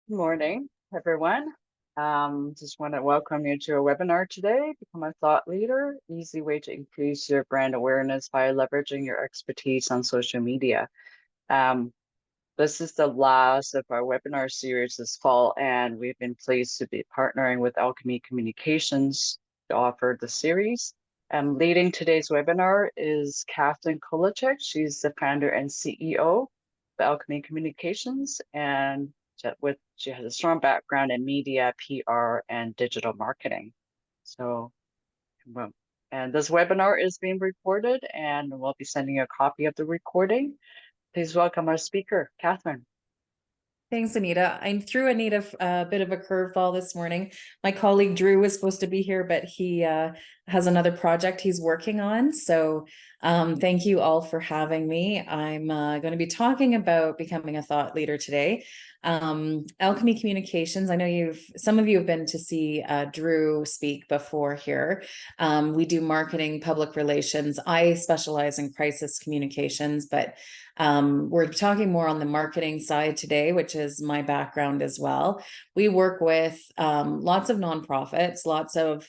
Good morning, everyone. Just want to welcome you to a webinar today, Become a Thought Leader, Easy Way to Increase Your Brand Awareness by Leveraging Your Expertise on Social Media. Um, this is the last of our webinar series this fall, and we've been pleased to be partnering with Alchemy Communications to offer the series. Leading today's webinar is Kathleen Kulacek. She's the founder and CEO of Alchemy Communications, and she has a strong background in media, PR, and digital marketing. So, well, and this webinar is being recorded, and we'll be sending you a copy of the recording. Please welcome our speaker, Catherine. Thanks, Anita. I threw Anita a bit of a curveball this morning. My colleague Drew was supposed to be here, but he has another project he's working on. So thank you all for having me. I'm going to be talking about becoming a thought leader today. Alchemy Communications, I know some of you have been to see Drew speak before here. We do marketing, public relations. I specialize in crisis communications, but we're talking more on the marketing side today, which is my background as well. We work with lots of nonprofits, lots of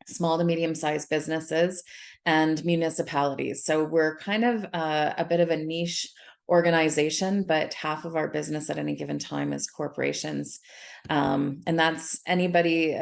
small to medium-sized businesses and municipalities. So we're kind of a bit of a niche organization, but half of our business at any given time is corporations. And that's anybody,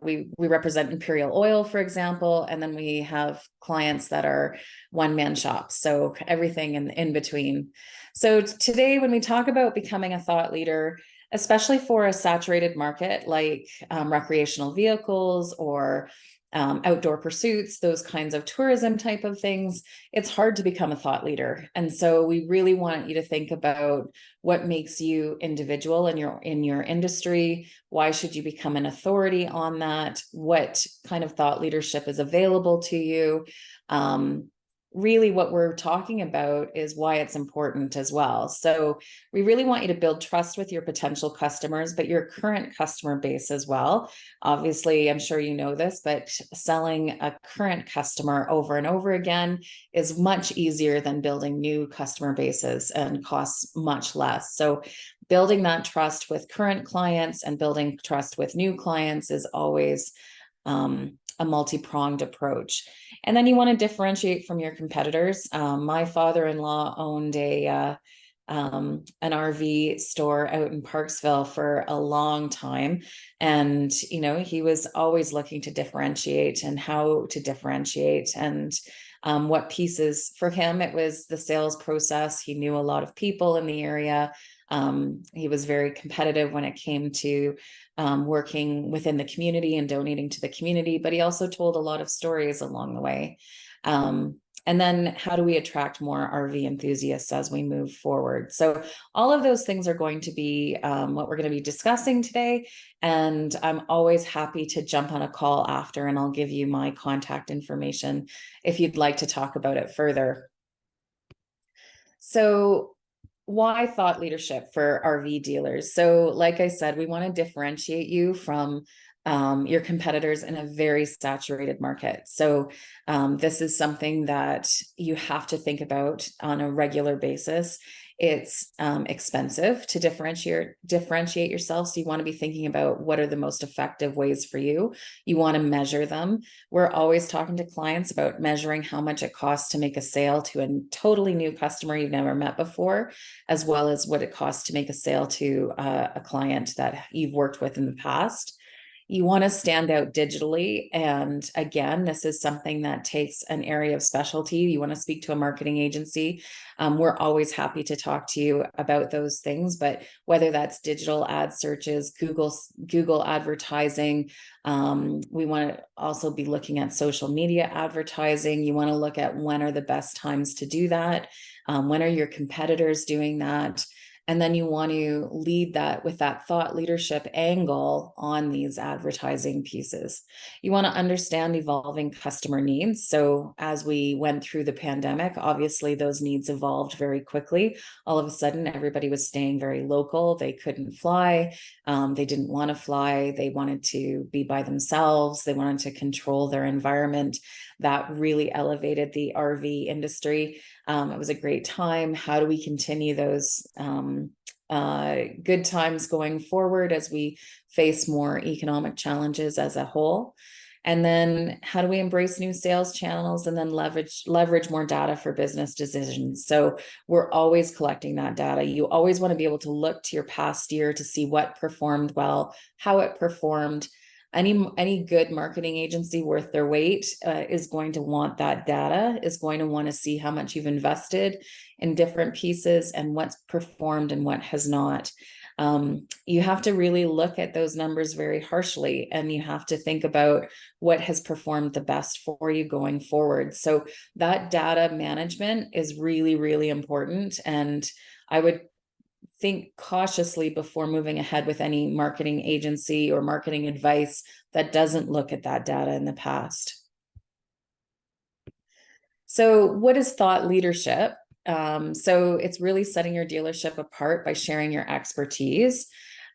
we represent Imperial Oil, for example, and then we have clients that are one-man shops. So everything in between. So today, when we talk about becoming a thought leader, especially for a saturated market like recreational vehicles or outdoor pursuits, those kinds of tourism type of things, it's hard to become a thought leader. And so we really want you to think about what makes you individual in your industry. Why should you become an authority on that? What kind of thought leadership is available to you? Really what we're talking about is why it's important as well. So we really want you to build trust with your potential customers, but your current customer base as well. Obviously, I'm sure you know this, but selling a current customer over and over again is much easier than building new customer bases and costs much less. So building that trust with current clients and building trust with new clients is always a multi-pronged approach. And then you want to differentiate from your competitors. My father-in-law owned an RV store out in Parksville for a long time. And, he was always looking to differentiate and how to differentiate and what pieces. For him, it was the sales process. He knew a lot of people in the area. He was very competitive when it came to working within the community and donating to the community, but he also told a lot of stories along the way. And then how do we attract more RV enthusiasts as we move forward? So all of those things are going to be what we're going to be discussing today. And I'm always happy to jump on a call after, and I'll give you my contact information if you'd like to talk about it further. So why thought leadership for RV dealers? So like I said, we want to differentiate you from your competitors in a very saturated market. So this is something that you have to think about on a regular basis. It's expensive to differentiate yourself. So you want to be thinking about what are the most effective ways for you. You want to measure them. We're always talking to clients about measuring how much it costs to make a sale to a totally new customer you've never met before, as well as what it costs to make a sale to a client that you've worked with in the past. You want to stand out digitally. And again, this is something that takes an area of specialty. You want to speak to a marketing agency. We're always happy to talk to you about those things, but whether that's digital ad searches, Google advertising, we want to also be looking at social media advertising. You want to look at when are the best times to do that. When are your competitors doing that? And then you want to lead that with that thought leadership angle on these advertising pieces. You want to understand evolving customer needs. So as we went through the pandemic, obviously those needs evolved very quickly. All of a sudden, everybody was staying very local. They couldn't fly. They didn't want to fly. They wanted to be by themselves. They wanted to control their environment. That really elevated the RV industry. It was a great time. How do we continue those good times going forward as we face more economic challenges as a whole. And then how do we embrace new sales channels and then leverage more data for business decisions? So we're always collecting that data. You always want to be able to look to your past year to see what performed well, how it performed. Any good marketing agency worth their weight is going to want that data, is going to want to see how much you've invested in different pieces and what's performed and what has not. You have to really look at those numbers very harshly, and you have to think about what has performed the best for you going forward. So that data management is really, really important. And I would think cautiously before moving ahead with any marketing agency or marketing advice that doesn't look at that data in the past. So what is thought leadership? So it's really setting your dealership apart by sharing your expertise.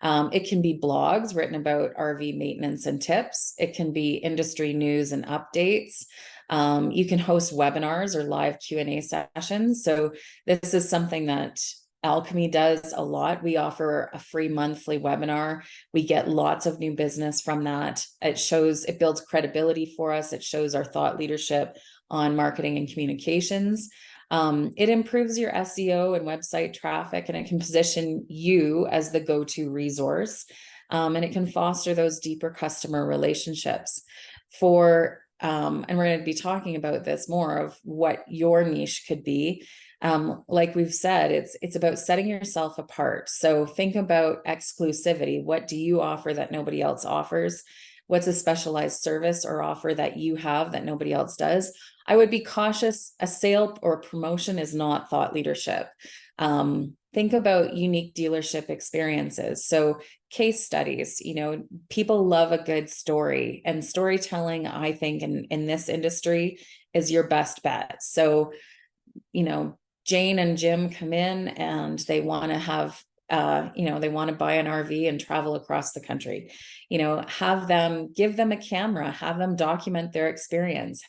It can be blogs written about RV maintenance and tips. It can be industry news and updates. You can host webinars or live Q&A sessions. So this is something that Alchemy does a lot. We offer a free monthly webinar. We get lots of new business from that. It builds credibility for us. It shows our thought leadership on marketing and communications. It improves your SEO and website traffic, and it can position you as the go-to resource. And it can foster those deeper customer relationships and we're going to be talking about this more of what your niche could be. Like we've said, it's about setting yourself apart. So think about exclusivity. What do you offer that nobody else offers? What's a specialized service or offer that you have that nobody else does? I would be cautious. A sale or promotion is not thought leadership. Think about unique dealership experiences. So case studies, people love a good story, and storytelling, I think, in this industry is your best bet. So, Jane and Jim come in and they want to have they want to buy an RV and travel across the country. Give them a camera, have them document their experience.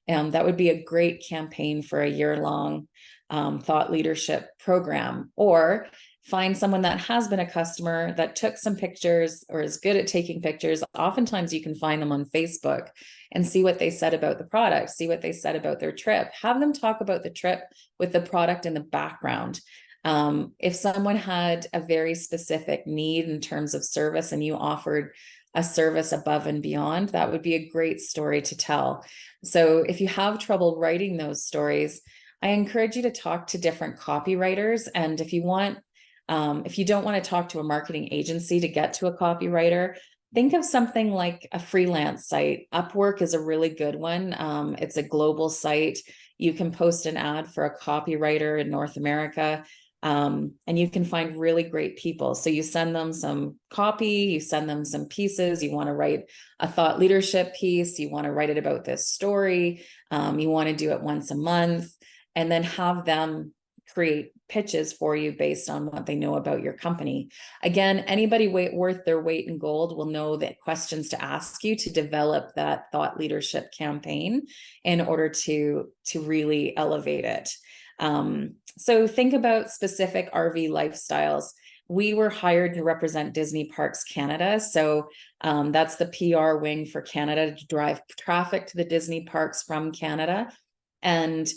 That would be a great campaign for a year-long thought leadership program. Or find someone that has been a customer that took some pictures or is good at taking pictures. Oftentimes you can find them on Facebook and see what they said about the product, see what they said about their trip. Have them talk about the trip with the product in the background. If someone had a very specific need in terms of service and you offered a service above and beyond, that would be a great story to tell. So if you have trouble writing those stories, I encourage you to talk to different copywriters. And if you don't want to talk to a marketing agency to get to a copywriter, think of something like a freelance site. Upwork is a really good one. It's a global site. You can post an ad for a copywriter in North America, and you can find really great people. So you send them some copy, you send them some pieces. You want to write a thought leadership piece. You want to write it about this story. You want to do it once a month, and then have them create pitches for you based on what they know about your company. Again, anybody worth their weight in gold will know the questions to ask you to develop that thought leadership campaign in order to really elevate it. So think about specific RV lifestyles. We were hired to represent Disney Parks Canada. So that's the PR wing for Canada, to drive traffic to the Disney parks from Canada. And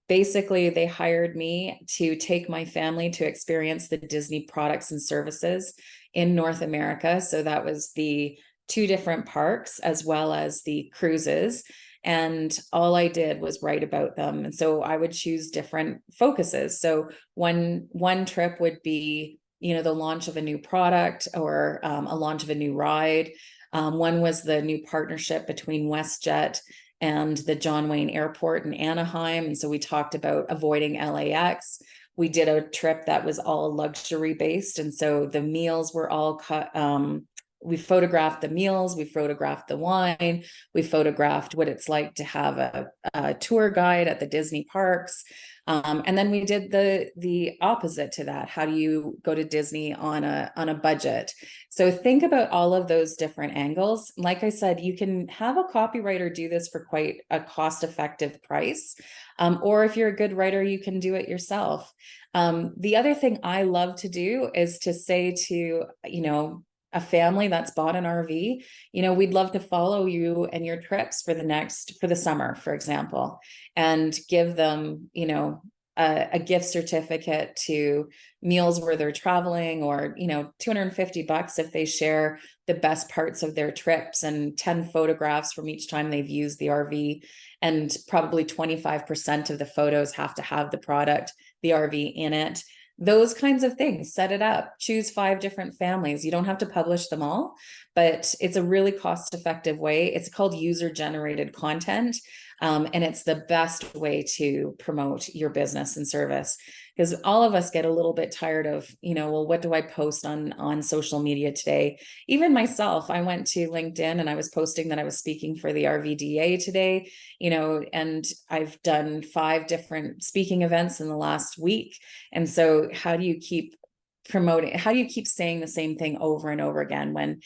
basically, they hired me to take my family to experience the Disney products and services in North America. So that was the 2 different parks as well as the cruises. And all I did was write about them. And so I would choose different focuses. So one trip would be, the launch of a new product or a launch of a new ride. One was the new partnership between WestJet and the John Wayne Airport in Anaheim. And so we talked about avoiding LAX. We did a trip that was all luxury based. And so the meals were all we photographed the meals, we photographed the wine, we photographed what it's like to have a tour guide at the Disney parks. And then we did the opposite to that. How do you go to Disney on a budget? So think about all of those different angles. Like I said, you can have a copywriter do this for quite a cost-effective price. Or if you're a good writer, you can do it yourself. The other thing I love to do is to say to, a family that's bought an RV, we'd love to follow you and your trips for the summer, for example, and give them, a gift certificate to meals where they're traveling, or, $250 if they share the best parts of their trips, and 10 photographs from each time they've used the RV. And probably 25% of the photos have to have the RV in it. Those kinds of things, set it up, choose 5 different families. You don't have to publish them all, but it's a really cost-effective way. It's called user-generated content. And it's the best way to promote your business and service, because all of us get a little bit tired of, well, what do I post on social media today? Even myself, I went to LinkedIn and I was posting that I was speaking for the RVDA today, and I've done 5 different speaking events in the last week. And so how do you keep promoting? How do you keep saying the same thing over and over again when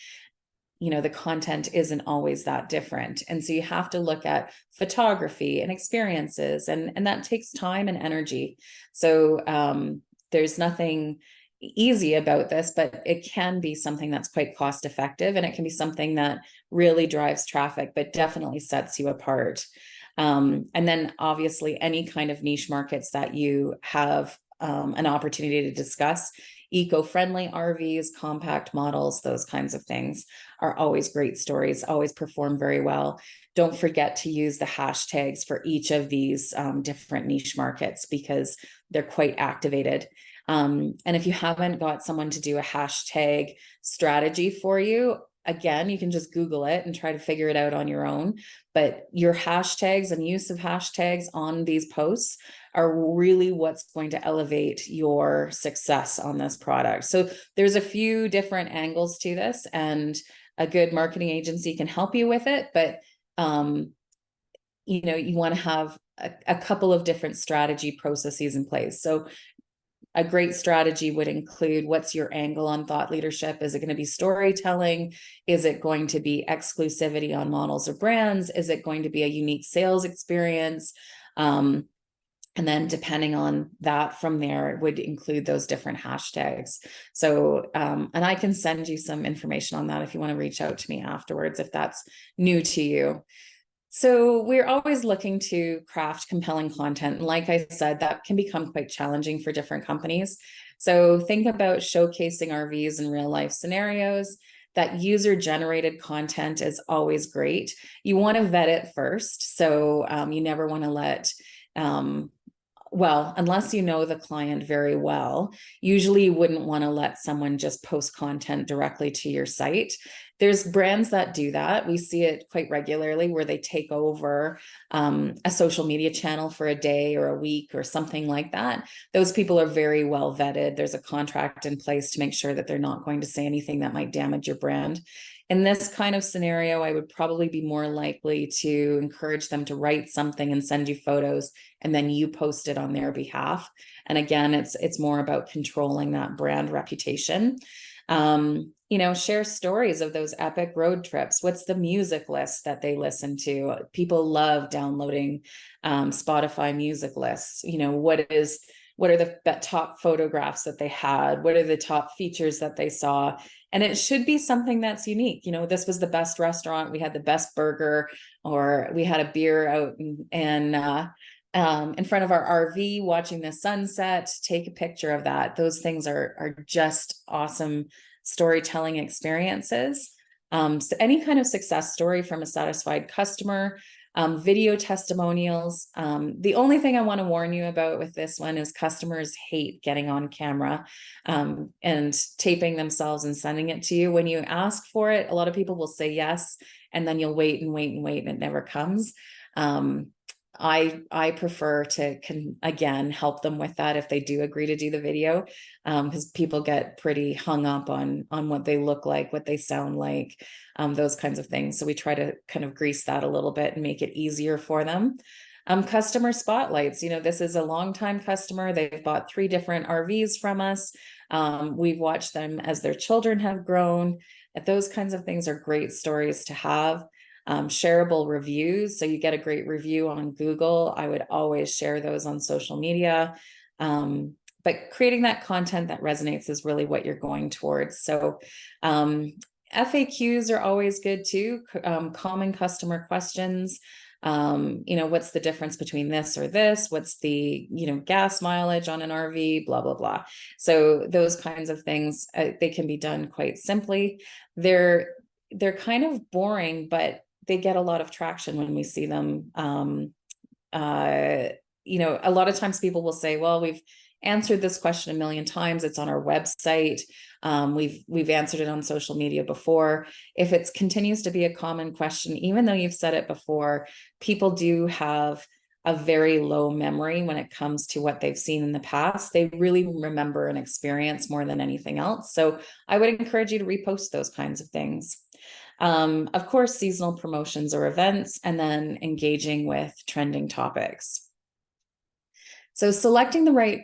the content isn't always that different? And so you have to look at photography and experiences, and that takes time and energy. So there's nothing easy about this, but it can be something that's quite cost effective, and it can be something that really drives traffic, but definitely sets you apart. And then obviously any kind of niche markets that you have an opportunity to discuss, eco-friendly RVs, compact models, those kinds of things are always great stories, always perform very well. Don't forget to use the hashtags for each of these different niche markets, because they're quite activated. And if you haven't got someone to do a hashtag strategy for you, again, you can just Google it and try to figure it out on your own. But your hashtags and use of hashtags on these posts are really what's going to elevate your success on this product. So there's a few different angles to this, and a good marketing agency can help you with it. But, you want to have a couple of different strategy processes in place. So a great strategy would include, what's your angle on thought leadership? Is it going to be storytelling? Is it going to be exclusivity on models or brands? Is it going to be a unique sales experience? And then depending on that from there, it would include those different hashtags. So, and I can send you some information on that if you want to reach out to me afterwards, if that's new to you. So we're always looking to craft compelling content. And like I said, that can become quite challenging for different companies. So think about showcasing RVs in real life scenarios. That user-generated content is always great. You want to vet it first. So you never want to let, well, unless you know the client very well, usually you wouldn't want to let someone just post content directly to your site. There's brands that do that. We see it quite regularly, where they take over a social media channel for a day or a week or something like that. Those people are very well vetted. There's a contract in place to make sure that they're not going to say anything that might damage your brand. In this kind of scenario, I would probably be more likely to encourage them to write something and send you photos, and then you post it on their behalf. And again, it's more about controlling that brand reputation. Share stories of those epic road trips. What's the music list that they listen to? People love downloading Spotify music lists. What are the top photographs that they had? What are the top features that they saw? And it should be something that's unique. This was the best restaurant, we had the best burger, or we had a beer out in front of our RV watching the sunset. Take a picture of that. Those things are just awesome storytelling experiences. So any kind of success story from a satisfied customer, video testimonials. The only thing I want to warn you about with this one is customers hate getting on camera and taping themselves and sending it to you. When you ask for it, a lot of people will say yes, and then you'll wait and wait and wait, and it never comes. I prefer to again help them with that if they do agree to do the video, because people get pretty hung up on what they look like, what they sound like, those kinds of things. So we try to kind of grease that a little bit and make it easier for them. Customer spotlights, this is a longtime customer. They've bought 3 different RVs from us. We've watched them as their children have grown. Those kinds of things are great stories to have. Shareable reviews. So you get a great review on Google. I would always share those on social media. But creating that content that resonates is really what you're going towards. So FAQs are always good too. Common customer questions. What's the difference between this or this? What's the, gas mileage on an RV, blah, blah, blah. So those kinds of things, they can be done quite simply. They're kind of boring, but they get a lot of traction when we see them. A lot of times people will say, well, we've answered this question a million times. It's on our website. We've answered it on social media before. If it continues to be a common question, even though you've said it before, people do have a very low memory when it comes to what they've seen in the past. They really remember an experience more than anything else. So I would encourage you to repost those kinds of things. Of course, seasonal promotions or events, and then engaging with trending topics. So selecting the right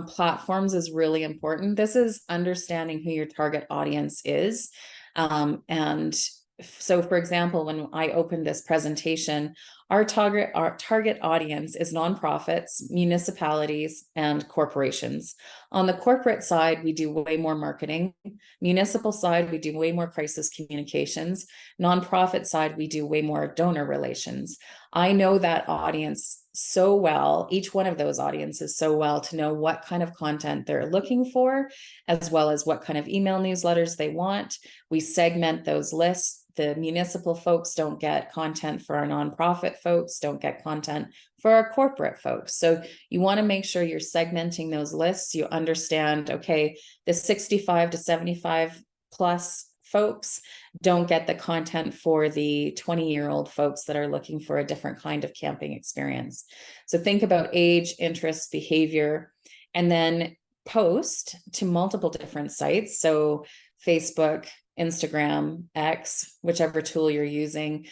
platforms is really important. This is understanding who your target audience is. And so, for example, when I opened this presentation, our target audience is nonprofits, municipalities, and corporations. On the corporate side, we do way more marketing. Municipal side, we do way more crisis communications. Nonprofit side, we do way more donor relations. I know that audience so well, each one of those audiences so well, to know what kind of content they're looking for, as well as what kind of email newsletters they want. We segment those lists. The municipal folks don't get content for our nonprofit folks, don't get content for our corporate folks. So you want to make sure you're segmenting those lists. You understand, okay, the 65 to 75 plus folks don't get the content for the 20-year-old folks that are looking for a different kind of camping experience. So think about age, interests, behavior, and then post to multiple different sites. So Facebook, Instagram, X, whichever tool you're using.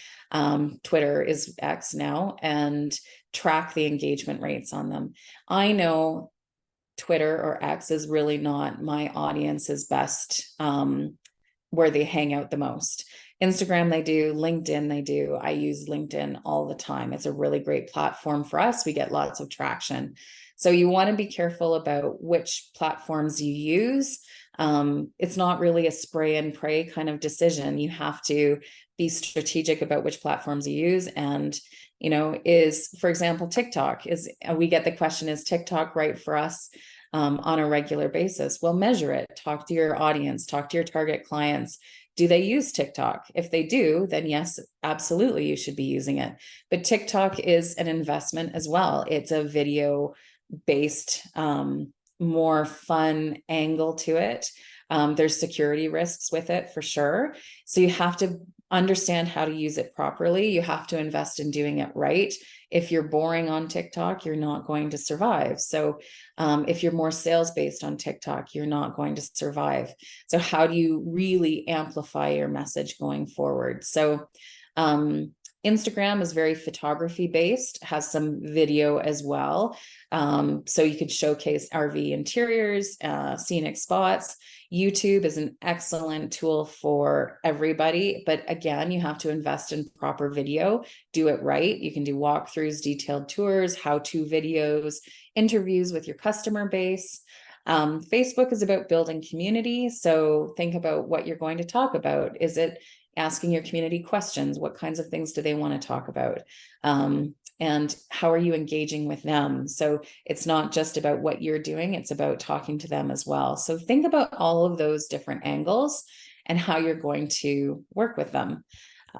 Twitter is X now, and track the engagement rates on them. I know Twitter or X is really not my audience's best, where they hang out the most. Instagram, they do. LinkedIn, they do. I use LinkedIn all the time. It's a really great platform for us. We get lots of traction. So you want to be careful about which platforms you use. It's not really a spray and pray kind of decision. You have to be strategic about which platforms you use. And, for example, TikTok we get the question, is TikTok right for us on a regular basis? Well, measure it, talk to your audience, talk to your target clients. Do they use TikTok? If they do, then yes, absolutely, you should be using it. But TikTok is an investment as well. It's a video based, more fun angle to it. There's security risks with it for sure. So you have to understand how to use it properly. You have to invest in doing it right. If you're boring on TikTok, you're not going to survive. So if you're more sales based on TikTok, you're not going to survive. So how do you really amplify your message going forward? So Instagram is very photography based, has some video as well. So you could showcase RV interiors, scenic spots. YouTube is an excellent tool for everybody, but again, you have to invest in proper video, do it right. You can do walkthroughs, detailed tours, how-to videos, interviews with your customer base. Facebook is about building community. So think about what you're going to talk about. Is it asking your community questions? What kinds of things do they want to talk about? And how are you engaging with them? So it's not just about what you're doing, it's about talking to them as well. So think about all of those different angles and how you're going to work with them.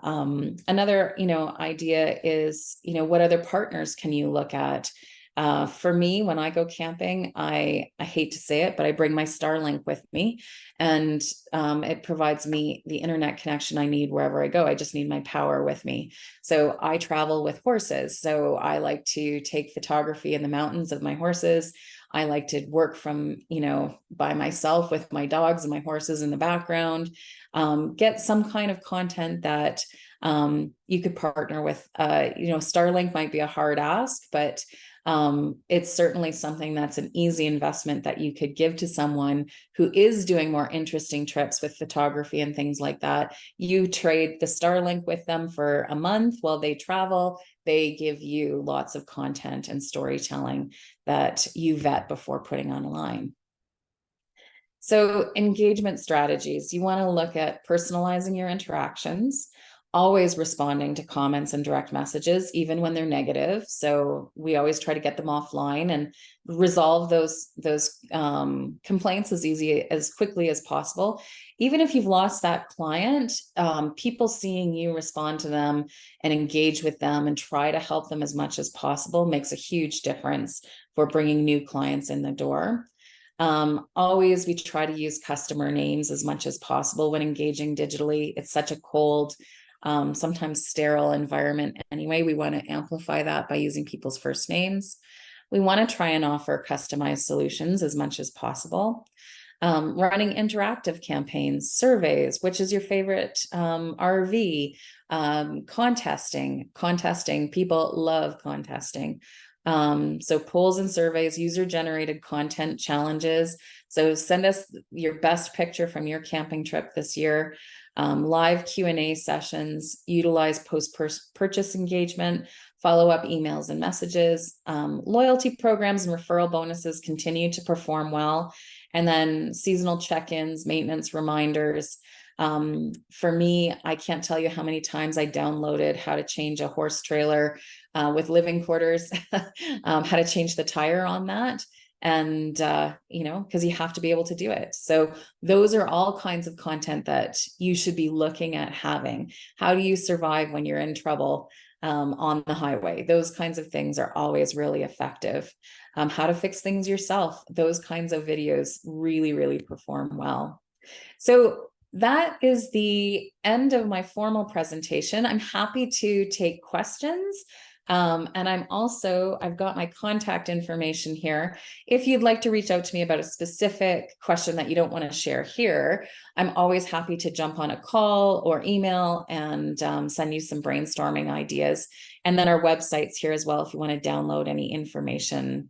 Another, idea is, what other partners can you look at? For me, when I go camping, I hate to say it, but I bring my Starlink with me, and it provides me the internet connection I need wherever I go. I just need my power with me. So I travel with horses. So I like to take photography in the mountains of my horses. I like to work from, by myself with my dogs and my horses in the background. Get some kind of content that you could partner with. Starlink might be a hard ask, but it's certainly something that's an easy investment that you could give to someone who is doing more interesting trips with photography and things like that. You trade the Starlink with them for a month while they travel. They give you lots of content and storytelling that you vet before putting online. So engagement strategies, you want to look at personalizing your interactions, always responding to comments and direct messages, even when they're negative. So we always try to get them offline and resolve those complaints as quickly as possible. Even if you've lost that client, people seeing you respond to them and engage with them and try to help them as much as possible makes a huge difference for bringing new clients in the door. Always we try to use customer names as much as possible when engaging digitally. It's such a cold, sometimes sterile environment anyway. We want to amplify that by using people's first names. We want to try and offer customized solutions as much as possible. Running interactive campaigns, surveys, which is your favorite RV, contesting. People love contesting. So polls and surveys, user-generated content challenges. So send us your best picture from your camping trip this year. Live Q&A sessions, utilize post-purchase engagement, follow-up emails and messages. Loyalty programs and referral bonuses continue to perform well. And then seasonal check-ins, maintenance reminders. For me, I can't tell you how many times I downloaded how to change a horse trailer with living quarters, how to change the tire on that. And, because you have to be able to do it. So those are all kinds of content that you should be looking at having. How do you survive when you're in trouble on the highway? Those kinds of things are always really effective. How to fix things yourself. Those kinds of videos really, really perform well. So that is the end of my formal presentation. I'm happy to take questions. And I've got my contact information here. If you'd like to reach out to me about a specific question that you don't want to share here, I'm always happy to jump on a call or email and send you some brainstorming ideas. And then our website's here as well if you want to download any information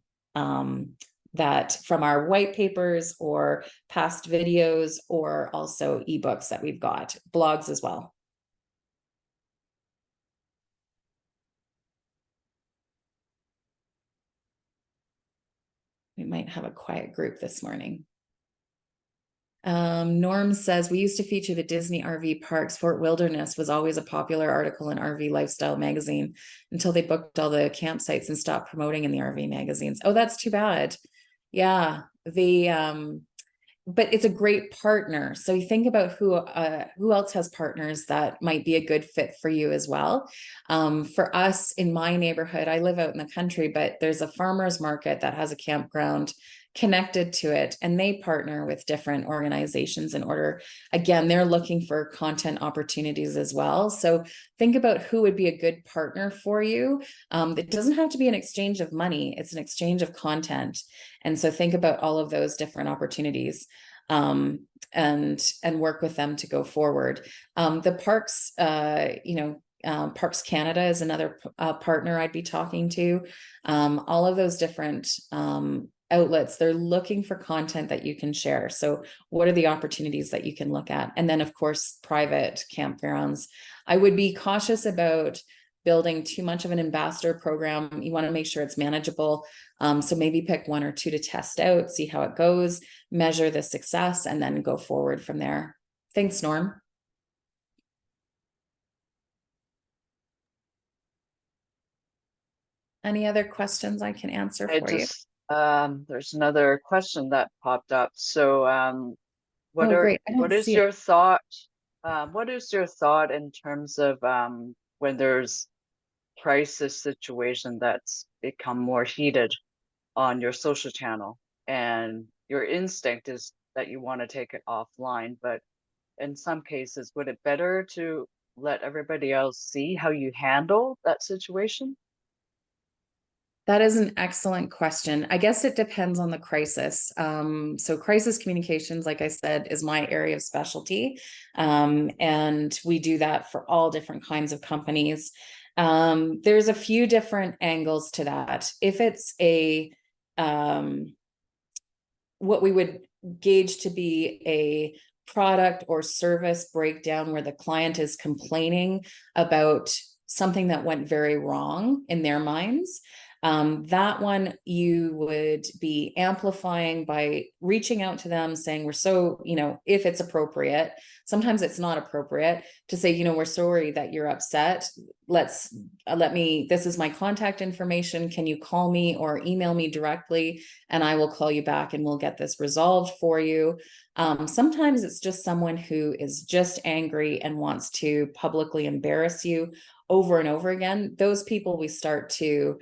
that from our white papers or past videos, or also ebooks that we've got, blogs as well. We might have a quiet group this morning. Norm says, we used to feature the Disney RV parks. Fort Wilderness was always a popular article in RV Lifestyle magazine until they booked all the campsites and stopped promoting in the RV magazines. Oh, that's too bad. Yeah, but it's a great partner. So you think about who else has partners that might be a good fit for you as well. For us in my neighborhood, I live out in the country, but there's a farmer's market that has a campground connected to it, and they partner with different organizations in order, again, they're looking for content opportunities as well. So think about who would be a good partner for you. It doesn't have to be an exchange of money, it's an exchange of content. And so think about all of those different opportunities and work with them to go forward. The parks, Parks Canada is another partner I'd be talking to. All of those different outlets, they're looking for content that you can share. So what are the opportunities that you can look at? And then of course, private campgrounds. I would be cautious about building too much of an ambassador program. You want to make sure it's manageable. So maybe pick one or two to test out, see how it goes, measure the success, and then go forward from there. Thanks, Norm. Any other questions I can answer for you? There's another question that popped up. So, what is your thought? What is your thought in terms of when there's crisis situation that's become more heated on your social channel, and your instinct is that you want to take it offline, but in some cases, would it better to let everybody else see how you handle that situation? That is an excellent question. I guess it depends on the crisis. So crisis communications, like I said, is my area of specialty. And we do that for all different kinds of companies. There's a few different angles to that. If it's um, what we would gauge to be a product or service breakdown where the client is complaining about something that went very wrong in their minds, that one you would be amplifying by reaching out to them saying, we're so, if it's appropriate, sometimes it's not appropriate to say, we're sorry that you're upset. This is my contact information. Can you call me or email me directly? And I will call you back and we'll get this resolved for you. Sometimes it's just someone who is just angry and wants to publicly embarrass you over and over again. Those people we start to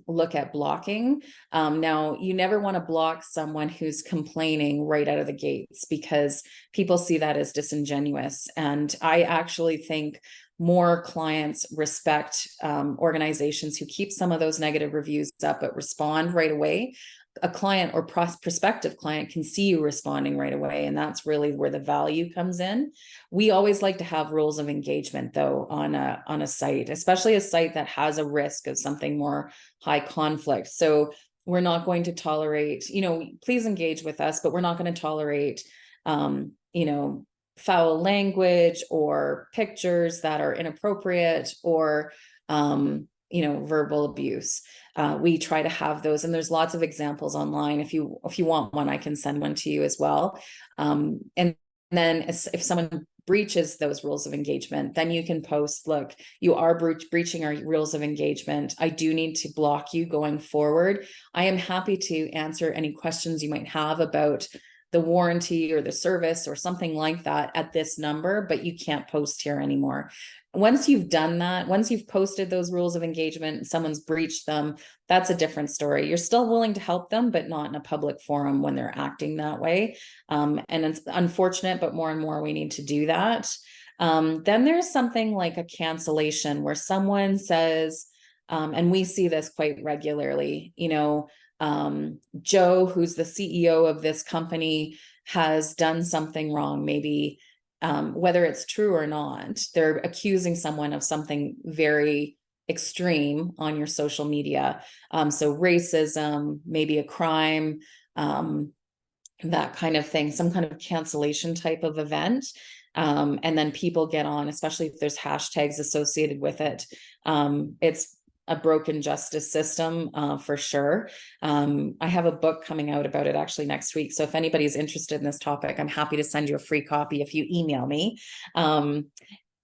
look at blocking. Now, you never want to block someone who's complaining right out of the gates because people see that as disingenuous. And I actually think more clients respect organizations who keep some of those negative reviews up but respond right away. A client or prospective client can see you responding right away, and that's really where the value comes in. We always like to have rules of engagement though on a site, especially a site that has a risk of something more high conflict. So we're not going to tolerate, please engage with us, but we're not going to tolerate foul language or pictures that are inappropriate or verbal abuse. We try to have those, and there's lots of examples online. If you want one, I can send one to you as well. And then if someone breaches those rules of engagement, then you can post, look, you are breaching our rules of engagement. I do need to block you going forward. I am happy to answer any questions you might have about the warranty or the service or something like that at this number, but you can't post here anymore. Once you've done that, once you've posted those rules of engagement, someone's breached them, that's a different story. You're still willing to help them, but not in a public forum when they're acting that way. And it's unfortunate, but more and more we need to do that. Then there's something like a cancellation where someone says, and we see this quite regularly, Joe, who's the CEO of this company, has done something wrong, maybe whether it's true or not, they're accusing someone of something very extreme on your social media. So racism, maybe a crime, that kind of thing, some kind of cancellation type of event. And then people get on, especially if there's hashtags associated with it. It's a broken justice system for sure. I have a book coming out about it actually next week. So if anybody's interested in this topic, I'm happy to send you a free copy if you email me.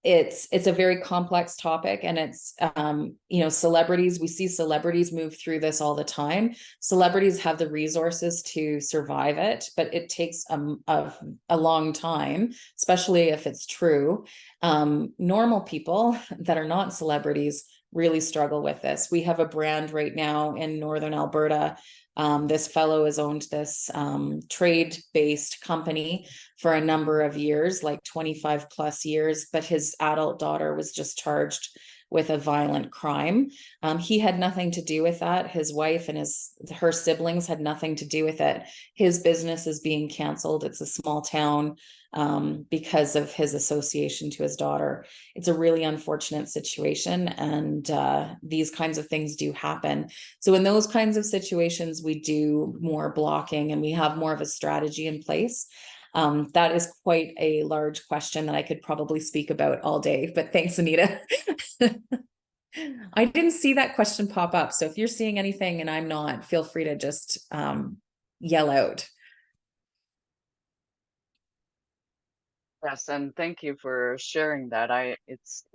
It's a very complex topic, and it's celebrities, we see celebrities move through this all the time. Celebrities have the resources to survive it, but it takes a long time, especially if it's true. Normal people that are not celebrities really struggle with this. We have a brand right now in Northern Alberta. This fellow has owned this trade-based company for a number of years, like 25 plus years, but his adult daughter was just charged with a violent crime. He had nothing to do with that. His wife and her siblings had nothing to do with it. His business is being canceled. It's a small town because of his association to his daughter. It's a really unfortunate situation, and these kinds of things do happen. So in those kinds of situations, we do more blocking and we have more of a strategy in place. That is quite a large question that I could probably speak about all day, but thanks, Anita. I didn't see that question pop up. So if you're seeing anything and I'm not, feel free to just yell out. Yes, and thank you for sharing that. It's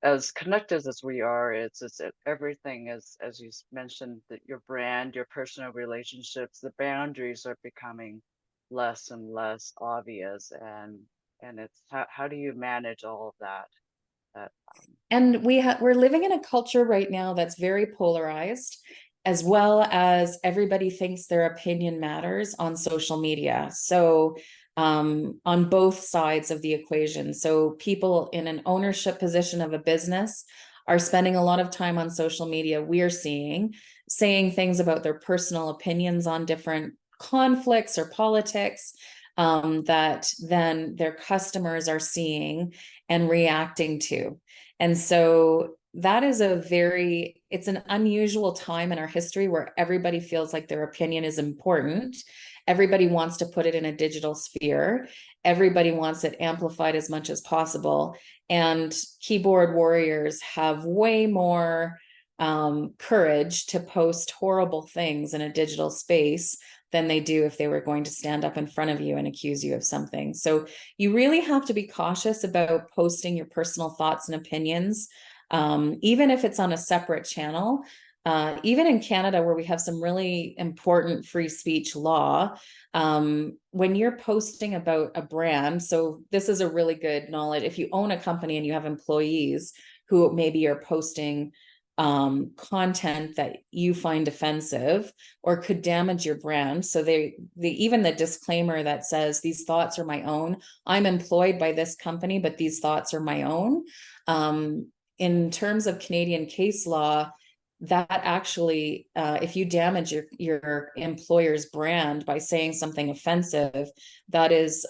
as connected as we are, everything is, as you mentioned, that your brand, your personal relationships, the boundaries are becoming less and less obvious, and it's how do you manage all of that? That, And we're living in a culture right now that's very polarized, as well as everybody thinks their opinion matters on social media. So on both sides of the equation. So people in an ownership position of a business are spending a lot of time on social media, we're seeing, saying things about their personal opinions on different conflicts or politics, that then their customers are seeing and reacting to. And so that is it's an unusual time in our history where everybody feels like their opinion is important. Everybody wants to put it in a digital sphere. Everybody wants it amplified as much as possible. And keyboard warriors have way more courage to post horrible things in a digital space than they do if they were going to stand up in front of you and accuse you of something. So you really have to be cautious about posting your personal thoughts and opinions, even if it's on a separate channel. Even in Canada, where we have some really important free speech law, when you're posting about a brand, so this is a really good knowledge. If you own a company and you have employees who maybe are posting content that you find offensive or could damage your brand. So they even the disclaimer that says these thoughts are my own. I'm employed by this company, but these thoughts are my own. In terms of Canadian case law, that actually, if you damage your employer's brand by saying something offensive, that is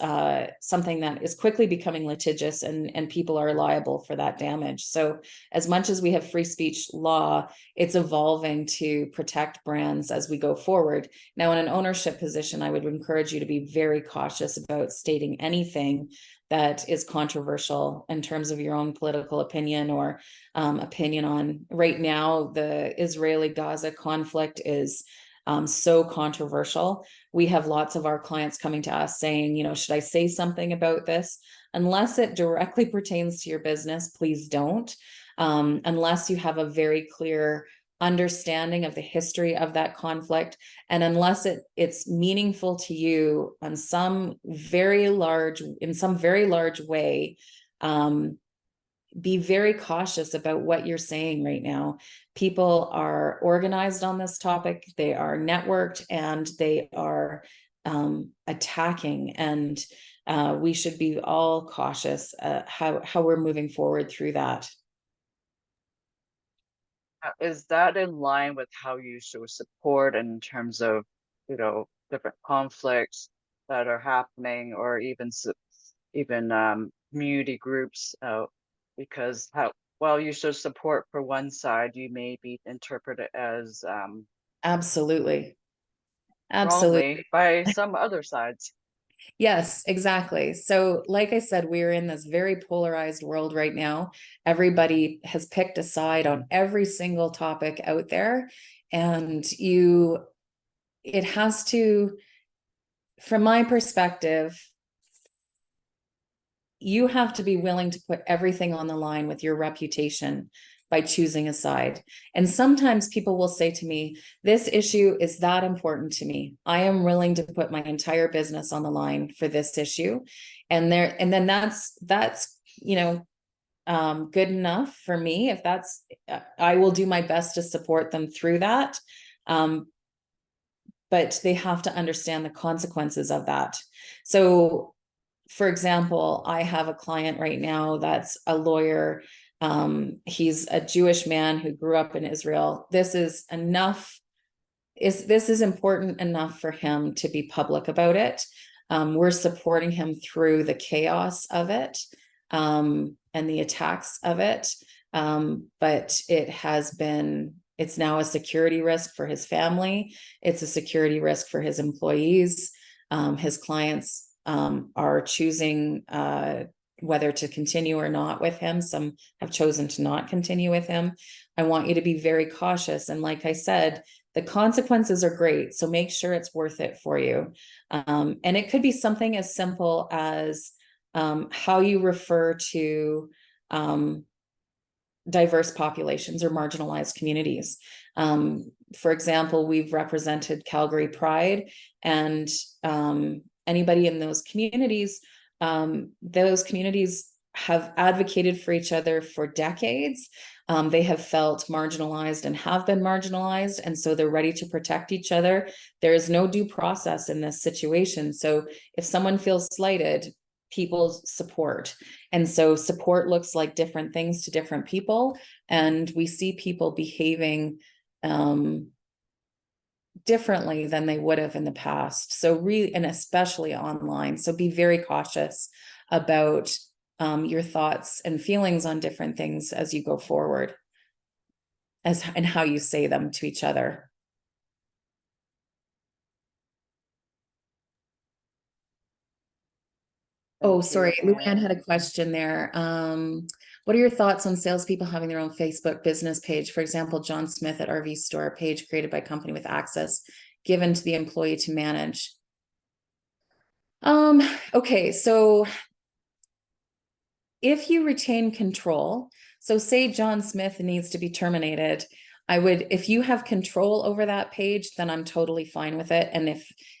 something that is quickly becoming litigious, and people are liable for that damage. So as much as we have free speech law, it's evolving to protect brands as we go forward. Now, in an ownership position, I would encourage you to be very cautious about stating anything that is controversial in terms of your own political opinion or opinion on. Right now, the Israeli-Gaza conflict is so controversial. We have lots of our clients coming to us saying, should I say something about this? Unless it directly pertains to your business, please don't. Unless you have a very clear understanding of the history of that conflict, and unless it's meaningful to you in some very large way, be very cautious about what you're saying right now. People are organized on this topic, they are networked, and they are attacking, and we should be all cautious how we're moving forward through that. is that in line with how you show support in terms of, different conflicts that are happening, or even community groups? Because while you show support for one side, you may be interpreted as Absolutely. wrongly by some other sides. Yes, exactly. So, like I said, we're in this very polarized world right now. Everybody has picked a side on every single topic out there. And it has to, from my perspective, you have to be willing to put everything on the line with your reputation by choosing a side. And sometimes people will say to me, this issue is that important to me. I am willing to put my entire business on the line for this issue. And then that's, good enough for me. If that's, I will do my best to support them through that. But they have to understand the consequences of that. So, for example, I have a client right now that's a lawyer. He's a Jewish man who grew up in Israel. This is important enough for him to be public about it. We're supporting him through the chaos of it, and the attacks of it. But it's now a security risk for his family. It's a security risk for his employees. His clients are choosing whether to continue or not with him. Some have chosen to not continue with him. I want you to be very cautious. And like I said, the consequences are great. So make sure it's worth it for you. And it could be something as simple as how you refer to diverse populations or marginalized communities. For example, we've represented Calgary Pride, and anybody in those communities have advocated for each other for decades. They have felt marginalized and have been marginalized, and so they're ready to protect each other. There is no due process in this situation. So if someone feels slighted, people support. And so support looks like different things to different people. And we see people behaving differently than they would have in the past. So really, and especially online. So be very cautious about your thoughts and feelings on different things as you go forward, and how you say them to each other. Oh, Thank you. sorry. Luann had a question there. What are your thoughts on salespeople having their own Facebook business page? For example, John Smith at RV Store, page created by company with access given to the employee to manage. Okay, so if you retain control, so say John Smith needs to be terminated, if you have control over that page, then I'm totally fine with it. And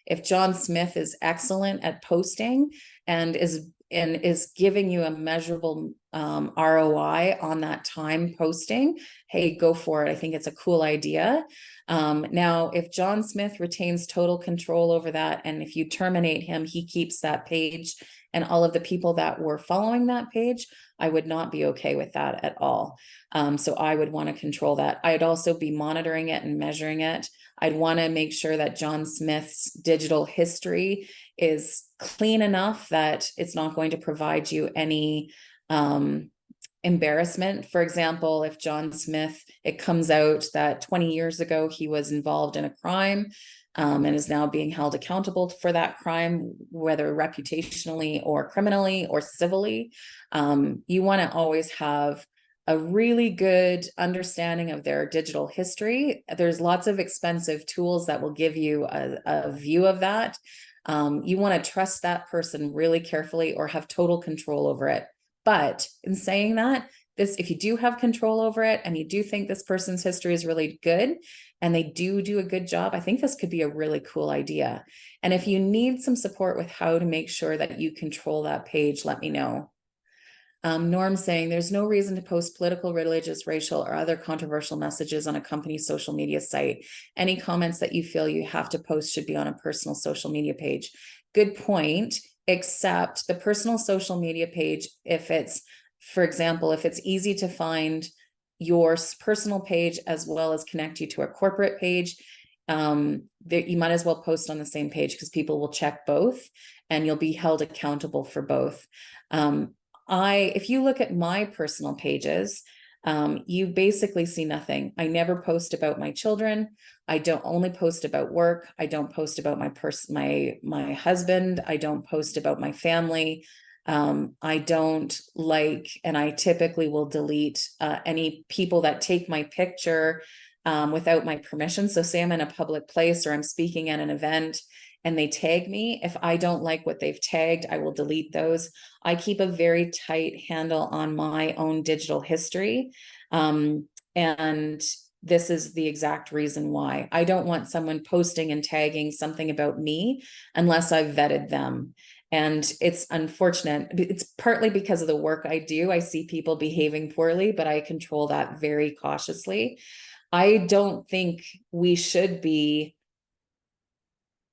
if John Smith is excellent at posting and is giving you a measurable ROI on that time posting, hey, go for it. I think it's a cool idea. Now, if John Smith retains total control over that, and if you terminate him, he keeps that page and all of the people that were following that page, I would not be okay with that at all. So I would want to control that. I'd also be monitoring it and measuring it. I'd want to make sure that John Smith's digital history is clean enough that it's not going to provide you any embarrassment. For example, if John Smith, it comes out that 20 years ago he was involved in a crime, and is now being held accountable for that crime, whether reputationally or criminally or civilly. You want to always have a really good understanding of their digital history. There's lots of expensive tools that will give you a view of that. You want to trust that person really carefully or have total control over it. But in saying that, if you do have control over it and you do think this person's history is really good and they do a good job, I think this could be a really cool idea. And if you need some support with how to make sure that you control that page, let me know. Norm saying there's no reason to post political, religious, racial, or other controversial messages on a company's social media site. Any comments that you feel you have to post should be on a personal social media page. Good point, except the personal social media page, if it's, for example, if it's easy to find your personal page as well as connect you to a corporate page, you might as well post on the same page because people will check both and you'll be held accountable for both. If you look at my personal pages, you basically see nothing. I never post about my children. I don't only post about work. I don't post about my husband. I don't post about my family. I don't like, and I typically will delete any people that take my picture without my permission. So say I'm in a public place or I'm speaking at an event and they tag me. If I don't like what they've tagged, I will delete those. I keep a very tight handle on my own digital history. And this is the exact reason why. I don't want someone posting and tagging something about me unless I've vetted them. And it's unfortunate. It's partly because of the work I do. I see people behaving poorly, but I control that very cautiously. I don't think we should be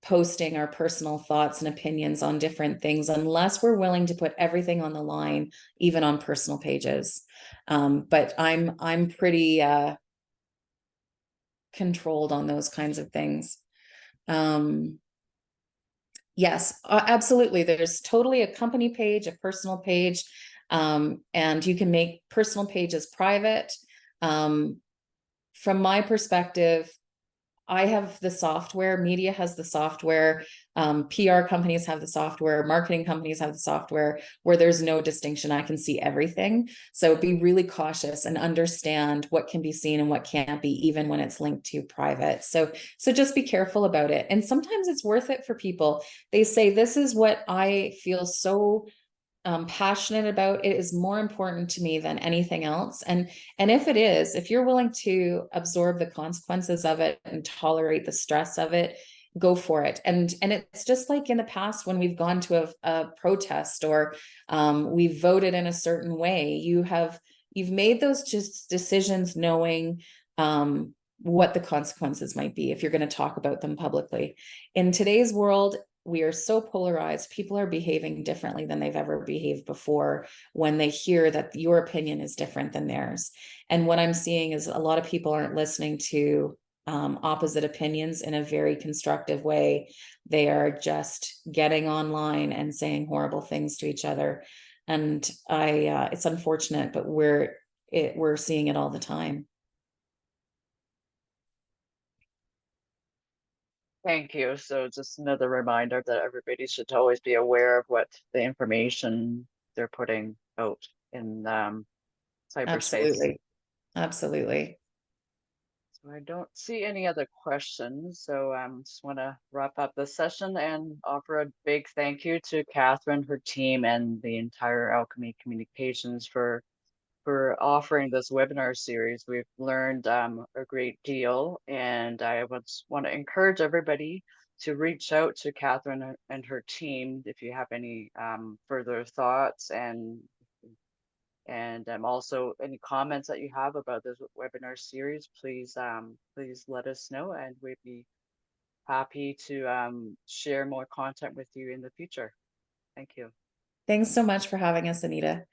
posting our personal thoughts and opinions on different things unless we're willing to put everything on the line, even on personal pages. But I'm pretty controlled on those kinds of things. Yes, absolutely. There's totally a company page, a personal page, and you can make personal pages private. From my perspective, I have the software, media has the software, PR companies have the software, marketing companies have the software where there's no distinction. I can see everything. So be really cautious and understand what can be seen and what can't be, even when it's linked to private. So just be careful about it. And sometimes it's worth it for people. They say, this is what I feel so passionate about. It is more important to me than anything else. And if it is, if you're willing to absorb the consequences of it and tolerate the stress of it, go for it. And it's just like in the past when we've gone to a protest, or we've voted in a certain way. You've made those just decisions knowing what the consequences might be if you're going to talk about them publicly. In today's world, we are so polarized. People are behaving differently than they've ever behaved before when they hear that your opinion is different than theirs. And what I'm seeing is a lot of people aren't listening to opposite opinions in a very constructive way. They are just getting online and saying horrible things to each other. And it's unfortunate, but we're seeing it all the time. Thank you. So just another reminder that everybody should always be aware of what the information they're putting out in cyberspace. Absolutely. Absolutely. So I don't see any other questions. So just want to wrap up this session and offer a big thank you to Catherine, her team, and the entire Alchemy Communications for offering this webinar series. We've learned a great deal, and I want to encourage everybody to reach out to Catherine and her team if you have any further thoughts, and also any comments that you have about this webinar series. Please let us know, and we'd be happy to share more content with you in the future. Thank you. Thanks so much for having us, Anita.